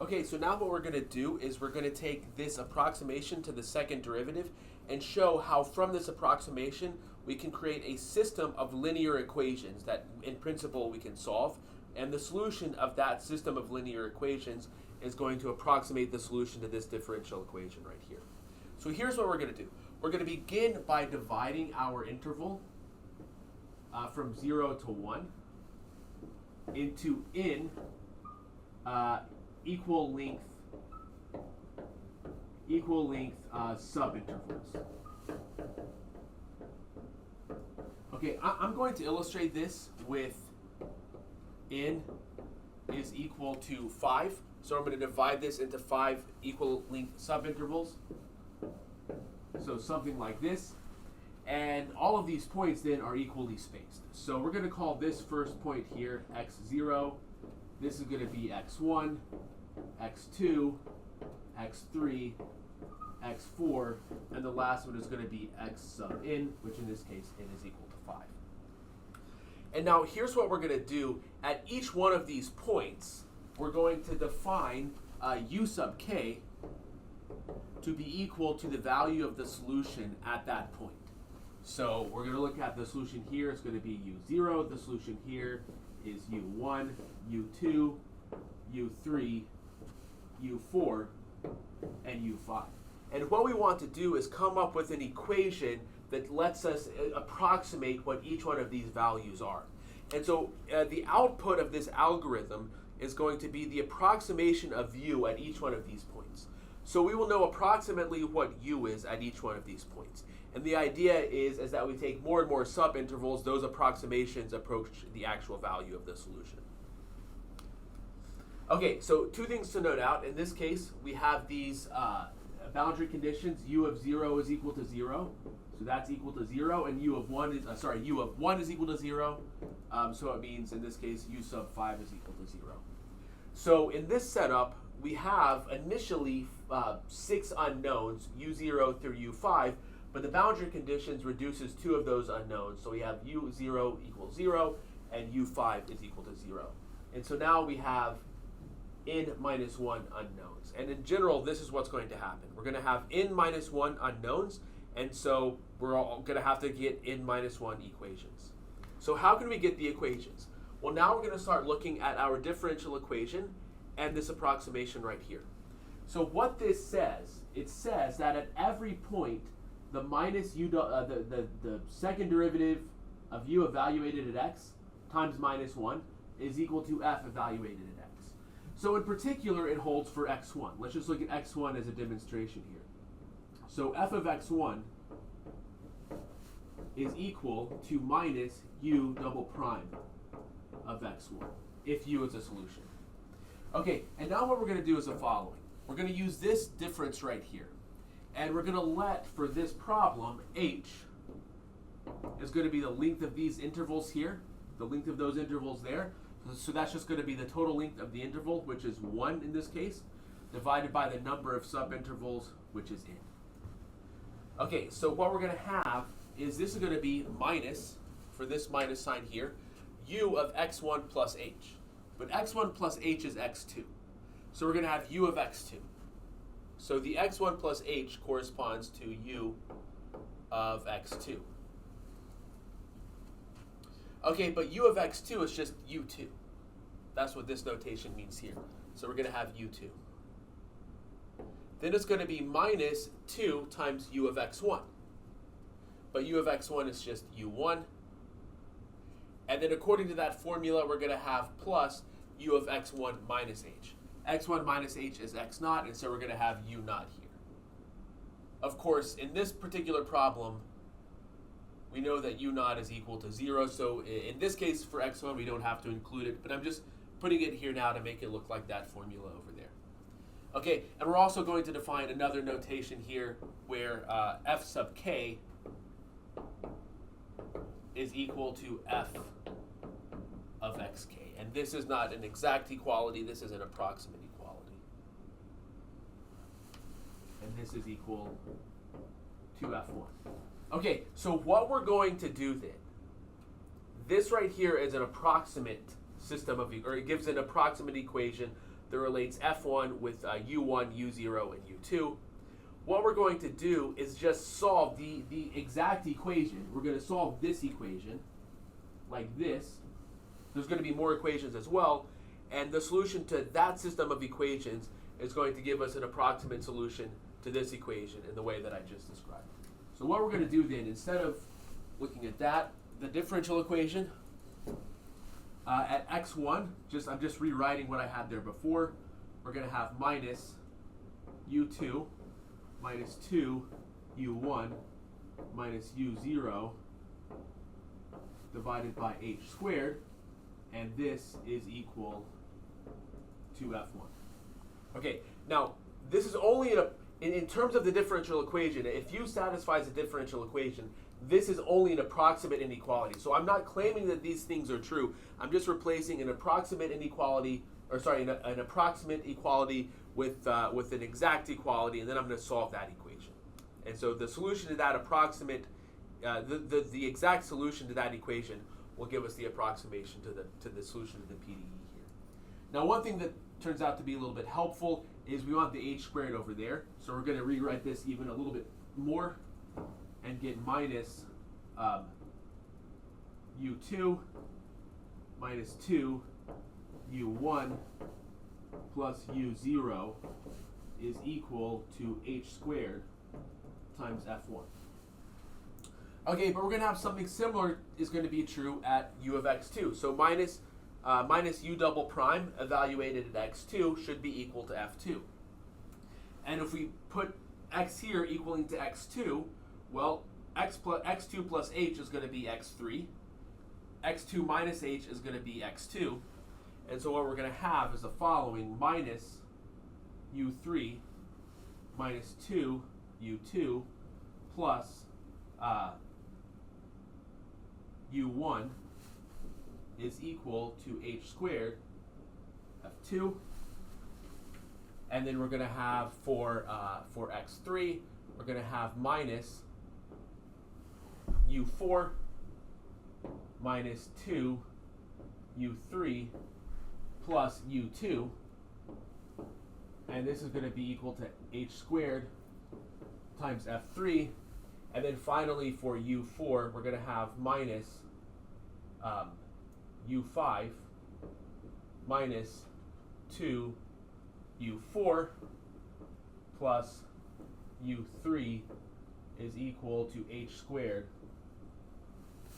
Okay, so now what we're going to do is we're going to take this approximation to the second derivative and show how from this approximation we can create a system of linear equations that in principle we can solve, and the solution of that system of linear equations is going to approximate the solution to this differential equation right here. So here's what we're going to do. We're going to begin by dividing our interval from 0 to 1 into n equal length subintervals. Okay, I'm going to illustrate this with n is equal to 5. So I'm going to divide this into 5 equal length subintervals. So something like this. And all of these points then are equally spaced. So we're going to call this first point here x0. This is going to be x1, x2, x3, x4, and the last one is going to be x sub n, which in this case n is equal to 5. And now here's what we're going to do. At each one of these points, we're going to define u sub k to be equal to the value of the solution at that point. So we're going to look at the solution here. It's going to be u0. The solution here is u1, u2, u3, u4, and u5. And what we want to do is come up with an equation that lets us approximate what each one of these values are. And so the output of this algorithm is going to be the approximation of u at each one of these points. So we will know approximately what u is at each one of these points. And the idea is that we take more and more subintervals, those approximations approach the actual value of the solution. Okay, so two things to note out. In this case, we have these boundary conditions. U of 0 is equal to 0. So that's equal to 0. And u of 1 is equal to 0. So it means, in this case, u sub 5 is equal to 0. So in this setup, we have initially 6 unknowns, u0 through u5, but the boundary conditions reduces 2 of those unknowns. So we have u0 equals 0 and u5 is equal to 0. And so now we have n minus 1 unknowns. And in general, this is what's going to happen. We're going to have n minus 1 unknowns, and so we're all going to have to get n minus 1 equations. So how can we get the equations? Well, now we're going to start looking at our differential equation and this approximation right here. So what this says, it says that at every point, the minus u, the second derivative of u evaluated at x times minus 1 is equal to f evaluated at x. So in particular, it holds for x1. Let's just look at x1 as a demonstration here. So f of x1 is equal to minus u double prime of x1, if u is a solution. Okay, and now what we're going to do is the following. We're going to use this difference right here. And we're going to let, for this problem, h is going to be the length of these intervals here, the length of those intervals there. So that's just going to be the total length of the interval, which is 1 in this case, divided by the number of subintervals, which is n. Okay, so what we're going to have is this is going to be minus, for this minus sign here, u of x1 plus h. But x1 plus h is x2. So we're going to have u of x2. So the x1 plus h corresponds to u of x2. Okay, but u of x2 is just u2. That's what this notation means here. So we're going to have u2. Then it's going to be minus 2 times u of x1. But u of x1 is just u1. And then according to that formula, we're going to have plus u of x1 minus h. x1 minus h is x naught, and so we're going to have u naught here. Of course, in this particular problem, we know that u naught is equal to 0, so in this case for x1 we don't have to include it, but I'm just putting it here now to make it look like that formula over there. Okay, and we're also going to define another notation here where f sub k is equal to f of xk. And this is not an exact equality, this is an approximate equality. And this is equal to f1. Okay, so what we're going to do then, this right here is an approximate system of, or it gives an approximate equation that relates f1 with u1, u0, and u2. What we're going to do is just solve the exact equation. We're going to solve this equation like this. There's going to be more equations as well, and the solution to that system of equations is going to give us an approximate solution to this equation in the way that I just described. So what we're going to do then, instead of looking at that, the differential equation, at x1, I'm just rewriting what I had there before. We're going to have minus u2 minus 2 u1 minus u0 divided by h squared, and this is equal to f1. Okay, now this is only in terms of the differential equation. If u satisfies the differential equation, this is only an approximate inequality. So I'm not claiming that these things are true. I'm just replacing an approximate inequality, or sorry, an approximate equality with an exact equality, and then I'm going to solve that equation. And so the solution to that approximate, the exact solution to that equation will give us the approximation to the solution to the PDE here. Now, one thing that turns out to be a little bit helpful is we want the h squared over there. So we're going to rewrite this even a little bit more and get minus u2 minus 2 u1 plus u0 is equal to h squared times f1. Okay, but we're going to have something similar is going to be true at u of x2. So minus u double prime evaluated at x2 should be equal to f2. And if we put x here equaling to x2, well, x2 plus h is going to be x3. x2 minus h is going to be x2. And so what we're going to have is the following: minus u3 minus 2 u2 plus u1 is equal to h squared f2. And then we're going to have for x3, we're going to have minus u4 minus 2 u3 plus u2, and this is going to be equal to h squared times f3. And then finally for u4, we're going to have minus u5 minus 2 u4 plus u3 is equal to h squared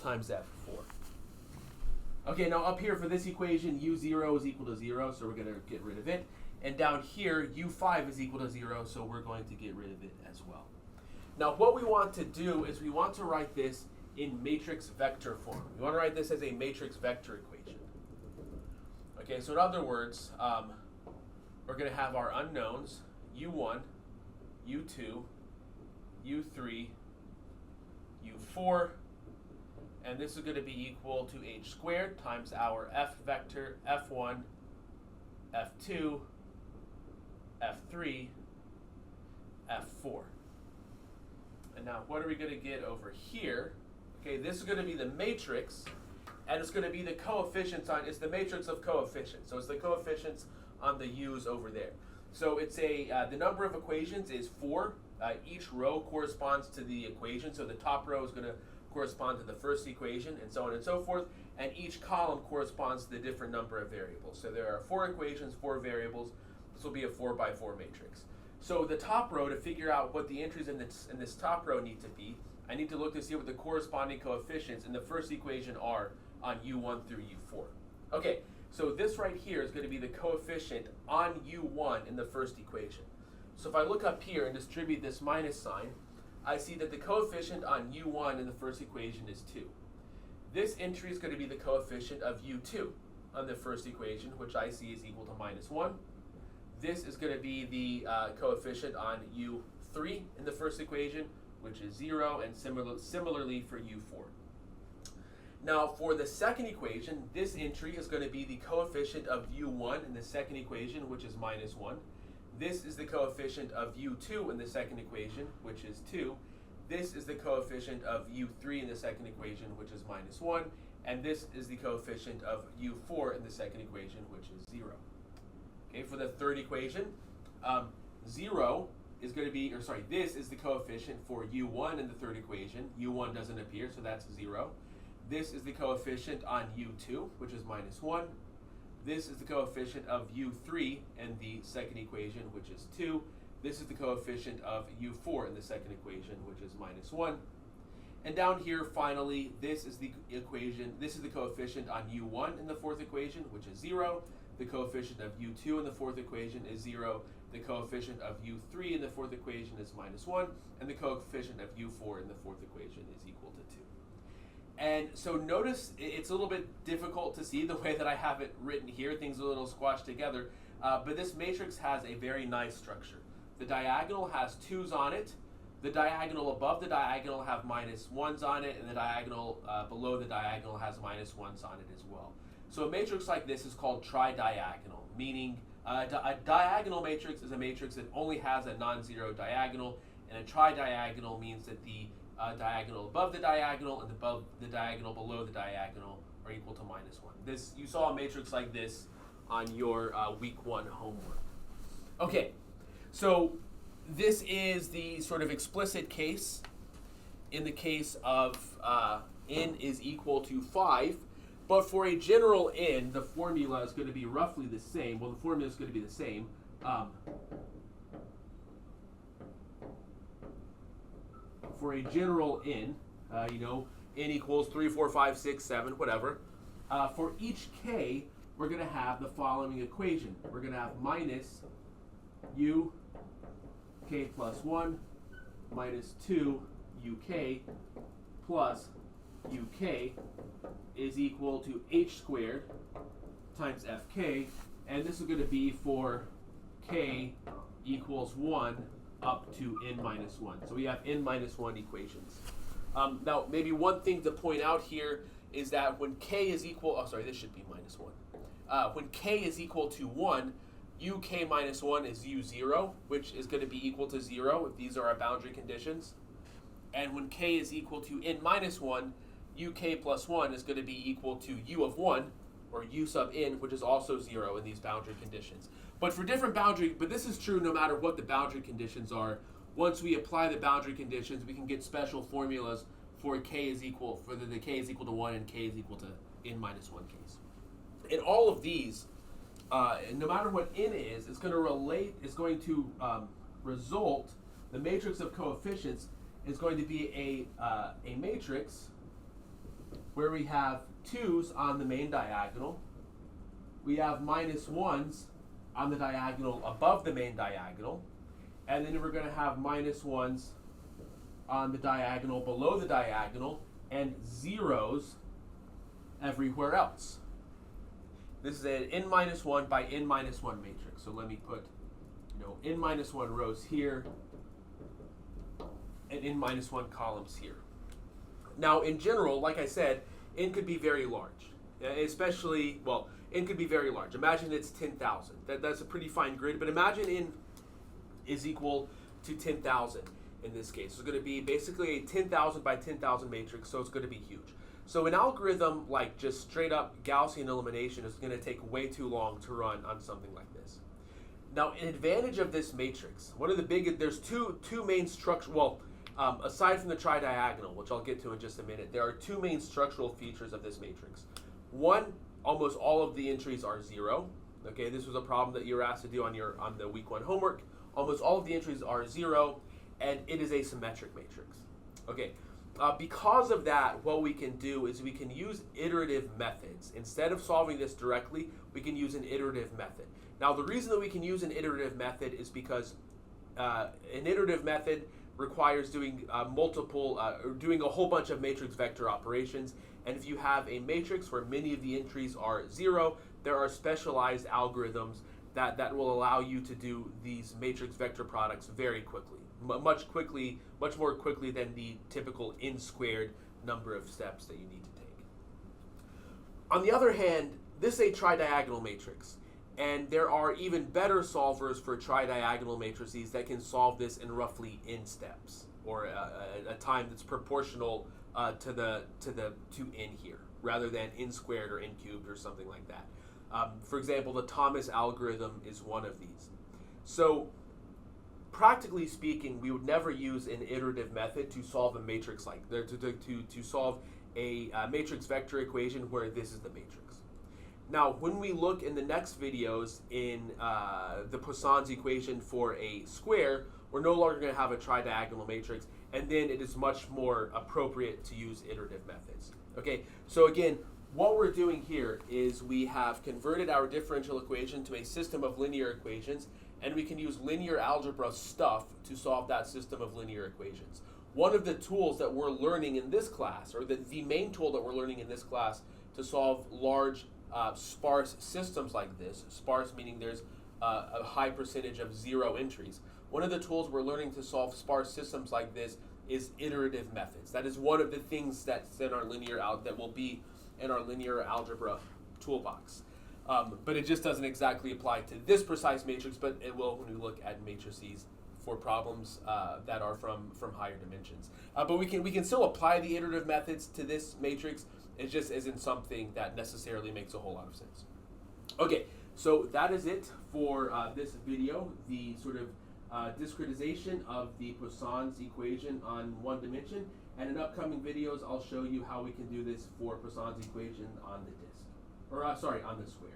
times f4. Okay, now up here for this equation, u0 is equal to 0, so we're going to get rid of it. And down here, u5 is equal to 0, so we're going to get rid of it as well. Now what we want to do is we want to write this in matrix vector form. We want to write this as a matrix vector equation. Okay, so in other words, we're going to have our unknowns, u1, u2, u3, u4, and this is going to be equal to h squared times our f vector, f1, f2, f3, f4. And now what are we going to get over here? Okay, this is going to be the matrix, and it's going to be the coefficients on, it's the matrix of coefficients. So it's the coefficients on the u's over there. So it's the number of equations is 4. Each row corresponds to the equation. So the top row is going to correspond to the first equation, and so on and so forth. And each column corresponds to the different number of variables. So there are 4 equations, 4 variables. This will be a 4 by 4 matrix. So the top row, to figure out what the entries in this top row need to be, I need to look to see what the corresponding coefficients in the first equation are on u1 through u4. Okay, so this right here is going to be the coefficient on u1 in the first equation. So if I look up here and distribute this minus sign, I see that the coefficient on u1 in the first equation is 2. This entry is going to be the coefficient of u2 on the first equation, which I see is equal to minus 1. This is going to be the coefficient on u3 in the first equation, which is 0, and similarly for u4. Now for the second equation, this entry is going to be the coefficient of u1 in the second equation, which is minus 1. This is the coefficient of u2 in the second equation, which is 2. This is the coefficient of u3 in the second equation, which is minus 1. And this is the coefficient of u4 in the second equation, which is 0. Okay, for the third equation, 0 is going to be, or sorry, this is the coefficient for u1 in the third equation. u1 doesn't appear, so that's 0. This is the coefficient on u2, which is minus 1. This is the coefficient of u3 in the second equation, which is 2. This is the coefficient of u4 in the second equation, which is minus 1. And down here, finally, this is the equation, this is the coefficient on u1 in the fourth equation, which is 0. The coefficient of u2 in the fourth equation is 0. The coefficient of u3 in the fourth equation is minus 1. And the coefficient of u4 in the fourth equation is equal to 2. And so notice it's a little bit difficult to see the way that I have it written here. Things are a little squashed together. But this matrix has a very nice structure. The diagonal has 2's on it. The diagonal above the diagonal have minus 1's on it, and the diagonal below the diagonal has minus 1's on it as well. So a matrix like this is called tridiagonal, meaning a diagonal matrix is a matrix that only has a non-zero diagonal, and a tridiagonal means that the diagonal above the diagonal and the diagonal below the diagonal are equal to minus 1. You saw a matrix like this on your week 1 homework. Okay, so this is the sort of explicit case in the case of n is equal to 5. But for a general n, the formula is going to be roughly the same. Well, the formula is going to be the same. For a general n, n equals 3, 4, 5, 6, 7, whatever. For each k, we're going to have the following equation. We're going to have minus u k plus 1 minus 2 uk plus uk is equal to h squared times fk, and this is going to be for k equals 1 up to n minus 1. So we have n minus 1 equations. Now, maybe one thing to point out here is that when k is equal, this should be minus 1. When k is equal to 1, uk minus 1 is u0, which is going to be equal to 0 if these are our boundary conditions. And when k is equal to n minus 1, uk plus 1 is going to be equal to u of 1, or u sub n, which is also 0 in these boundary conditions. But for different but this is true no matter what the boundary conditions are. Once we apply the boundary conditions, we can get special formulas for k is equal, for the k is equal to 1 and k is equal to n minus 1 case. In all of these, no matter what n is, it's going to result, the matrix of coefficients is going to be a matrix where we have 2's on the main diagonal, we have minus 1's on the diagonal above the main diagonal, and then we're going to have minus 1's on the diagonal below the diagonal, and 0's everywhere else. This is an n minus 1 by n minus 1 matrix. So let me put n minus 1 rows here and n minus 1 columns here. Now, in general, like I said, n could be very large. N could be very large. Imagine it's 10,000. That's a pretty fine grid, but imagine n is equal to 10,000 in this case. It's going to be basically a 10,000 by 10,000 matrix, so it's going to be huge. So an algorithm like just straight up Gaussian elimination is going to take way too long to run on something like this. Now, an advantage of this matrix, there's two main structures, aside from the tridiagonal, which I'll get to in just a minute, there are two main structural features of this matrix. One, almost all of the entries are 0. Okay, this was a problem that you were asked to do on the week 1 homework. Almost all of the entries are 0, and it is a symmetric matrix. Okay, because of that, what we can do is we can use iterative methods. Instead of solving this directly, we can use an iterative method. Now, the reason that we can use an iterative method is because an iterative method requires doing doing a whole bunch of matrix vector operations. And if you have a matrix where many of the entries are 0, there are specialized algorithms that will allow you to do these matrix vector products very quickly, much more quickly than the typical n squared number of steps that you need to take. On the other hand, this is a tridiagonal matrix, and there are even better solvers for tridiagonal matrices that can solve this in roughly n steps, or a time that's proportional to n here, rather than n squared or n cubed or something like that. For example, the Thomas algorithm is one of these. So practically speaking, we would never use an iterative method to solve a matrix like to solve a matrix vector equation where this is the matrix. Now, when we look in the next videos in the Poisson's equation for a square, we're no longer going to have a tridiagonal matrix, and then it is much more appropriate to use iterative methods. Okay, so again, what we're doing here is we have converted our differential equation to a system of linear equations, and we can use linear algebra stuff to solve that system of linear equations. One of the tools that we're learning in this class, or the main tool that we're learning in this class to solve large sparse systems like this, sparse meaning there's a high percentage of zero entries. One of the tools we're learning to solve sparse systems like this is iterative methods. That is one of the things that's in our that will be in our linear algebra toolbox. But it just doesn't exactly apply to this precise matrix, but it will when we look at matrices for problems that are from higher dimensions. But we can still apply the iterative methods to this matrix. It just isn't something that necessarily makes a whole lot of sense. Okay, so that is it for this video, the sort of discretization of the Poisson's equation on one dimension. And in upcoming videos, I'll show you how we can do this for Poisson's equation on the disk, or on the square.